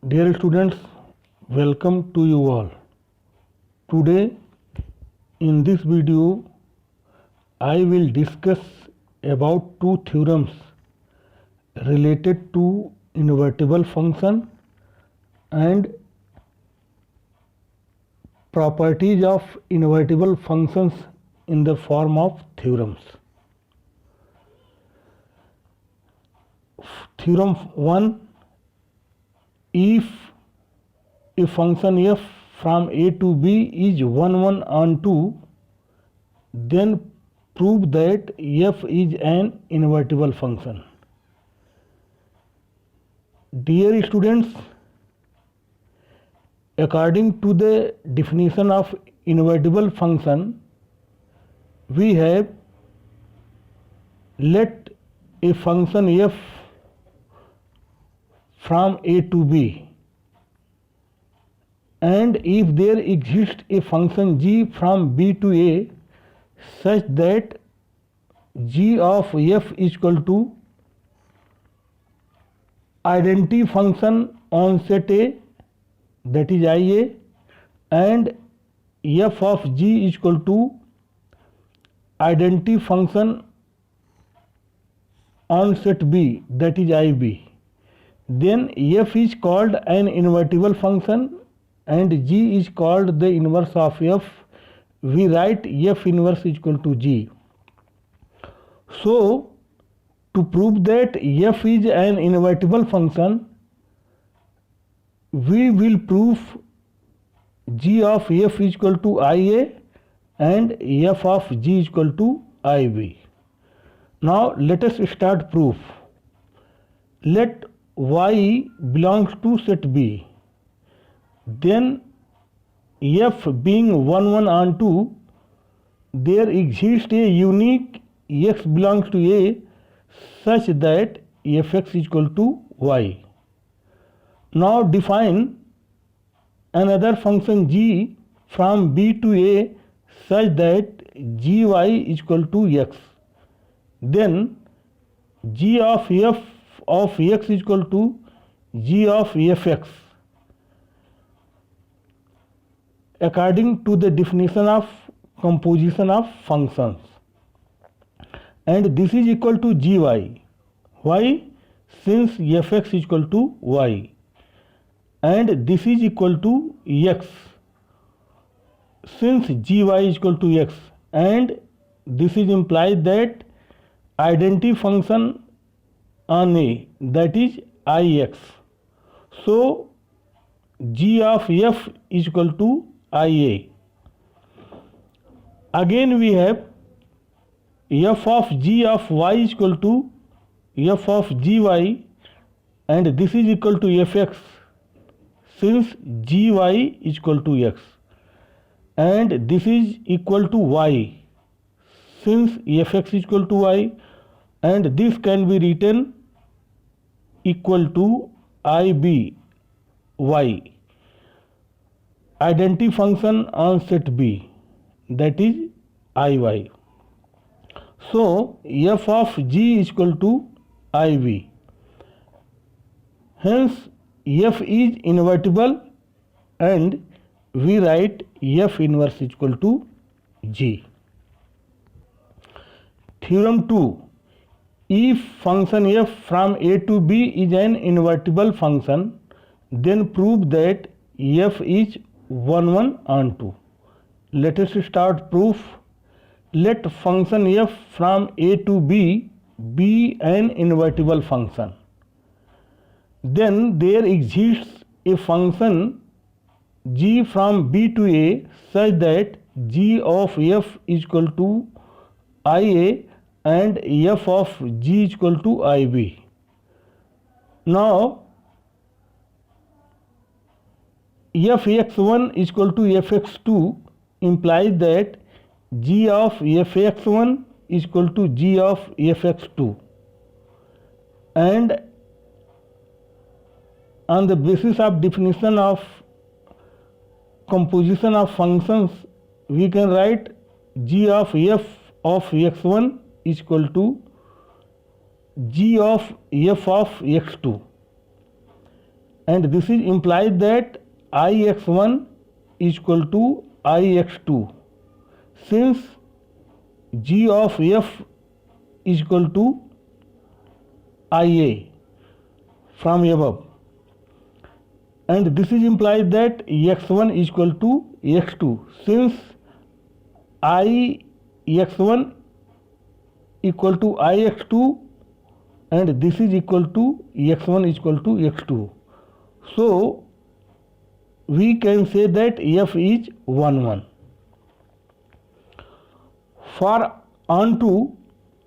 Dear students, welcome to you all. Today in this video I will discuss about two theorems related to invertible function and properties of invertible functions in the form of theorems. Theorem 1: if a function f from a to b is 1 1 on 2, then prove that f is an invertible function. Dear students, according to the definition of invertible function, we have let a function f from a to b, and if there exists a function g from b to a such that g of f is equal to identity function on set A, that is Ia, and f of g is equal to identity function on set B, that is Ib, then f is called an invertible function and g is called the inverse of f. We write f inverse is equal to g. So to prove that f is an invertible function, we will prove g of f is equal to Ia and f of g is equal to Ib. Now let us start proof. Let y belongs to set B, then f being 1 1 on 2, there exists a unique x belongs to A such that fx is equal to y. Now define another function g from b to a such that gy is equal to x. Then g of f of x is equal to g of fx according to the definition of composition of functions, and this is equal to gy. Why? Since fx is equal to y, and this is equal to x since gy is equal to x, and this is implied that identity function on A, that is Ix. So g of f is equal to Ia. Again we have f of g of y is equal to f of gy, and this is equal to fx since gy is equal to x, and this is equal to y since fx is equal to y, and this can be written equal to Ib y, identity function on set B, that is Iy. So f of g is equal to Ib. Hence f is invertible and we write f inverse is equal to g. Theorem 2: if function f from a to b is an invertible function, then prove that f is 1 1 on 2. Let us start proof. Let function f from a to b be an invertible function. Then there exists a function g from b to a such that g of f is equal to Ia and f of g is equal to Ib. Now fx1 is equal to fx2 implies that g of fx1 is equal to g of fx2, and on the basis of definition of composition of functions, we can write g of f of x1 is equal to g of f of x2. and this is implied that Ix1 is equal to Ix2 since G of f is equal to Ia from above, and this is implied that x1 is equal to x2 since Ix1 equal to Ix2 and this is equal to x1 is equal to x2. So we can say that f is 1 1. For onto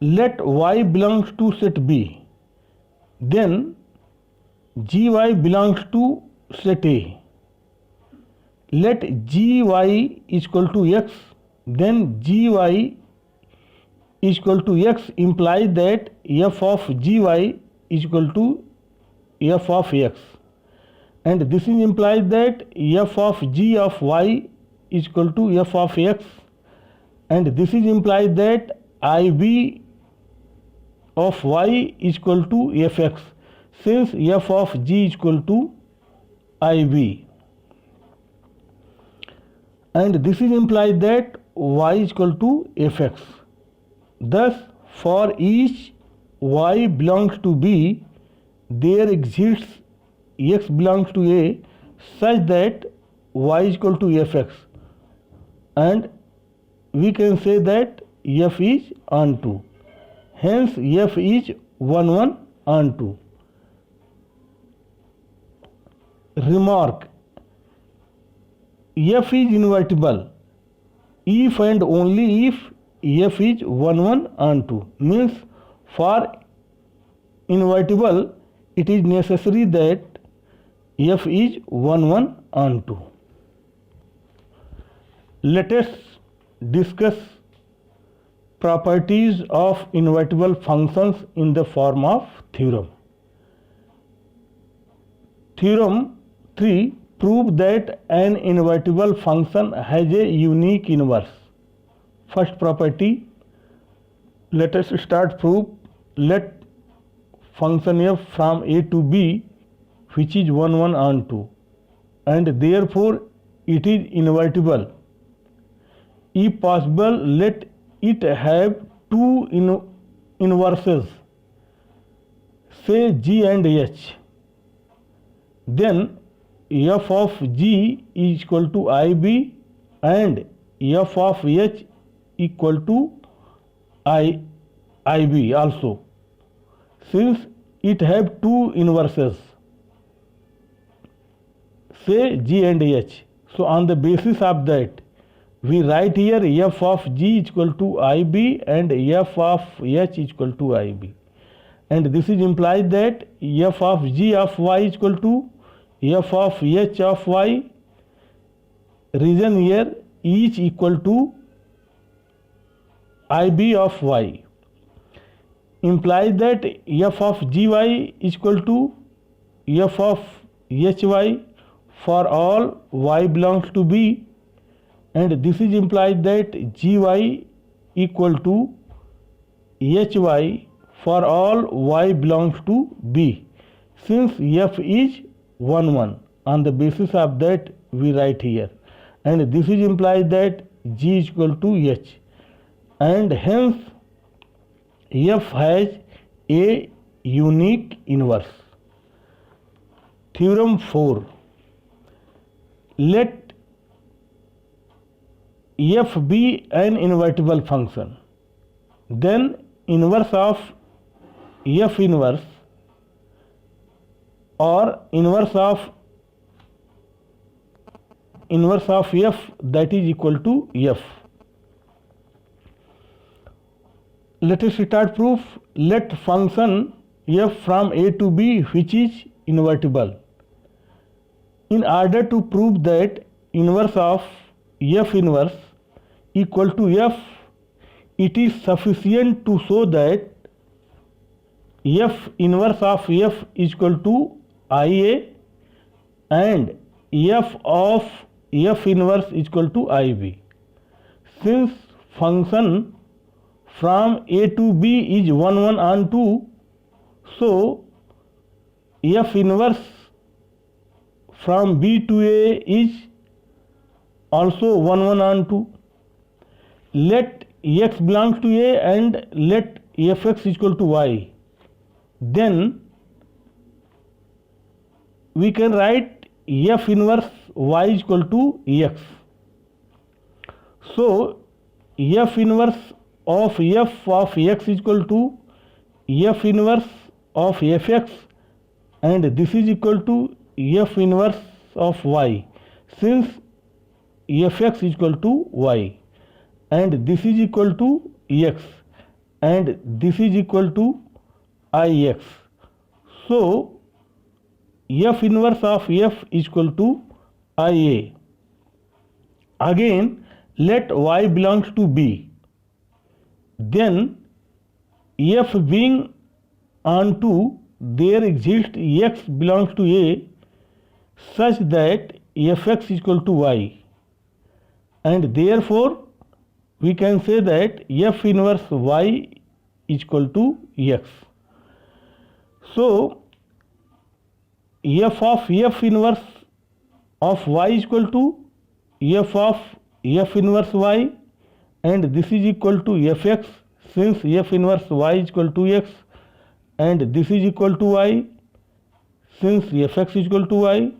let y belongs to set B, then gy belongs to set A. Let gy is equal to x, then gy is equal to x implies that f of gy is equal to f of x, and this is implies that f of g of y is equal to f of x, and this is implies that ib of y is equal to fx since f of g is equal to ib, and this is implies that y is equal to fx. Thus, for each y belongs to B, there exists x belongs to A such that y is equal to fx, and we can say that f is onto. Hence, f is 1 1 onto. Remark: f is invertible if and only if f is 1 1 onto, means for invertible it is necessary that f is 1 1 onto. Let us discuss properties of invertible functions in the form of theorem. Theorem 3 prove that an invertible function has a unique inverse. First property, let us start proof. Let function f from a to b which is 1 1 onto, and therefore it is invertible. If possible, let it have two inverses, say g and h. Then f of g is equal to ib and f of h equal to ib also, since it have two inverses, say g and h. So on the basis of that, we write here f of g is equal to ib and f of h is equal to ib, and this is implies that f of g of y is equal to f of h of y. Reason here each equal to ib of y implies that f of gy is equal to f of hy for all y belongs to b, and this is implied that gy equal to hy for all y belongs to b, since f is 1 1. On the basis of that we write here, and this is implied that g is equal to h, and hence f has a unique inverse. Theorem 4. Let f be an invertible function, then inverse of f inverse or inverse of f that is equal to f. Let us start proof. Let function f from a to b which is invertible. In order to prove that inverse of f inverse equal to f, it is sufficient to show that f inverse of f is equal to ia and f of f inverse is equal to ib. Since function from a to b is 1 1 onto, so f inverse from B to A is also 1 1 and 2. Let x belongs to A and let fx equal to y. Then we can write f inverse y is equal to x. So f inverse of f of x is equal to f inverse of fx, and this is equal to f inverse of y, since fx is equal to y, and this is equal to x, and this is equal to ix. So f inverse of f is equal to ia. Again, let y belongs to B. Then f being on 2, there exists x belongs to A such that fx is equal to y, and therefore we can say that f inverse y is equal to x. So f of f inverse of y is equal to f of f inverse y, and this is equal to fx, since f inverse y is equal to x, and this is equal to y, since fx is equal to y,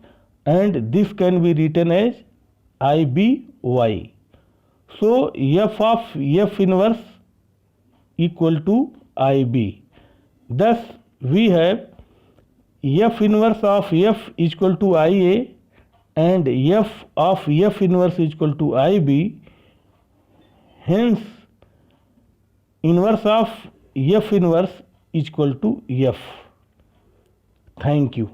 and this can be written as iby. So f of f inverse equal to ib. Thus we have f inverse of f is equal to ia and f of f inverse is equal to ib. Hence inverse of f inverse is equal to f. Thank you.